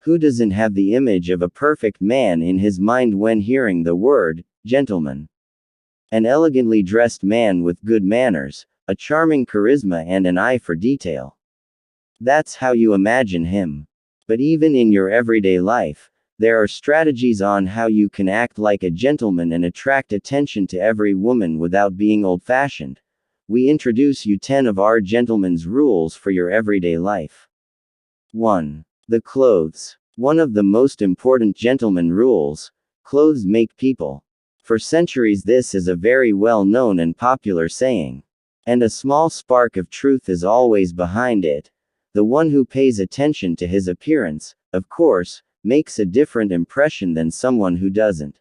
Who doesn't have the image of a perfect man in his mind when hearing the word gentleman? An elegantly dressed man with good manners, a charming charisma, and an eye for detail. That's how you imagine him. But even in your everyday life, there are strategies on how you can act like a gentleman and attract attention to every woman without being old-fashioned. We introduce you 10 of our gentleman's rules for your everyday life. 1. The clothes. One of the most important gentleman rules: clothes make people. For centuries this is a very well-known and popular saying. And a small spark of truth is always behind it. The one who pays attention to his appearance, of course, makes a different impression than someone who doesn't.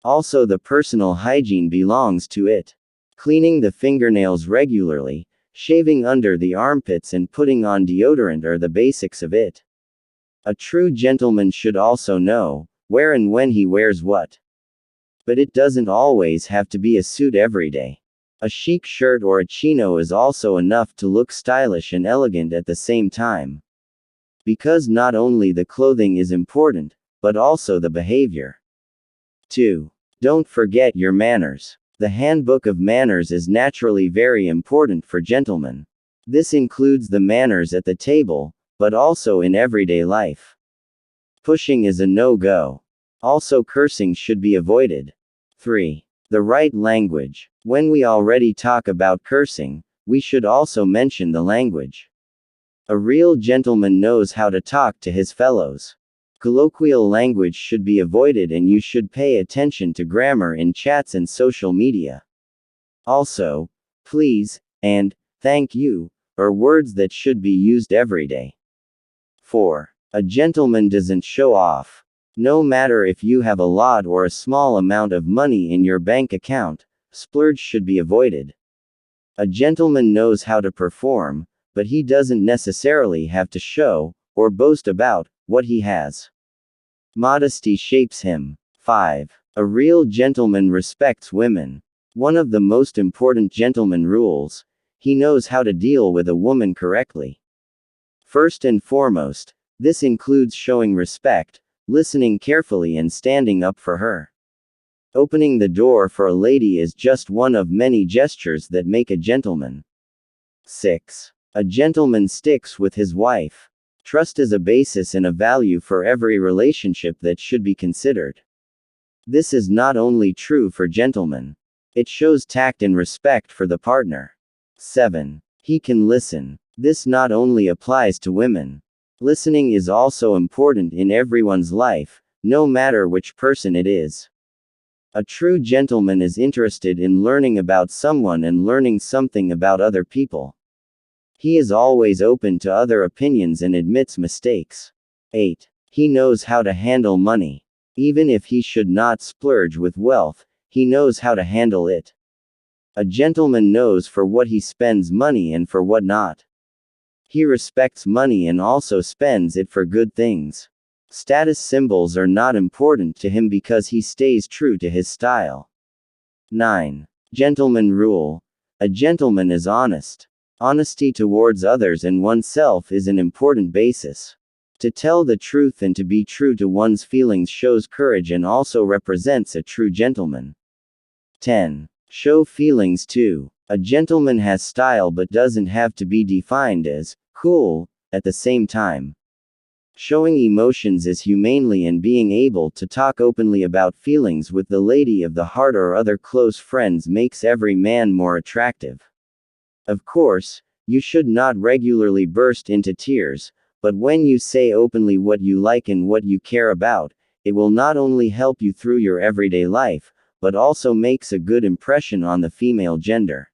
Also, the personal hygiene belongs to it. Cleaning the fingernails regularly, shaving under the armpits, and putting on deodorant are the basics of it. A true gentleman should also know where and when he wears what. But it doesn't always have to be a suit every day. A chic shirt or a chino is also enough to look stylish and elegant at the same time. Because not only the clothing is important, but also the behavior. 2. Don't forget your manners. The handbook of manners is naturally very important for gentlemen. This includes the manners at the table, but also in everyday life. Pushing is a no-go. Also, cursing should be avoided. 3. The right language. When we already talk about cursing, we should also mention the language. A real gentleman knows how to talk to his fellows. Colloquial language should be avoided, and you should pay attention to grammar in chats and social media. Also, please and thank you are words that should be used every day. 4. A gentleman doesn't show off. No matter if you have a lot or a small amount of money in your bank account, splurge should be avoided. A gentleman knows how to perform, but he doesn't necessarily have to show or boast about what he has. Modesty shapes him. 5. A real gentleman respects women. One of the most important gentleman rules: he knows how to deal with a woman correctly. First and foremost, this includes showing respect, listening carefully, and standing up for her. Opening the door for a lady is just one of many gestures that make a gentleman. 6. A gentleman sticks with his wife. Trust is a basis and a value for every relationship that should be considered. This is not only true for gentlemen. It shows tact and respect for the partner. 7. He can listen. This not only applies to women. Listening is also important in everyone's life, no matter which person it is. A true gentleman is interested in learning about someone and learning something about other people. He is always open to other opinions and admits mistakes. 8. He knows how to handle money. Even if he should not splurge with wealth, he knows how to handle it. A gentleman knows for what he spends money and for what not. He respects money and also spends it for good things. Status symbols are not important to him because he stays true to his style. 9. Gentleman rule. A gentleman is honest. Honesty towards others and oneself is an important basis. To tell the truth and to be true to one's feelings shows courage and also represents a true gentleman. 10. Show feelings too. A gentleman has style but doesn't have to be defined as cool at the same time. Showing emotions is humanely and being able to talk openly about feelings with the lady of the heart or other close friends makes every man more attractive. Of course, you should not regularly burst into tears, but when you say openly what you like and what you care about, it will not only help you through your everyday life, but also makes a good impression on the female gender.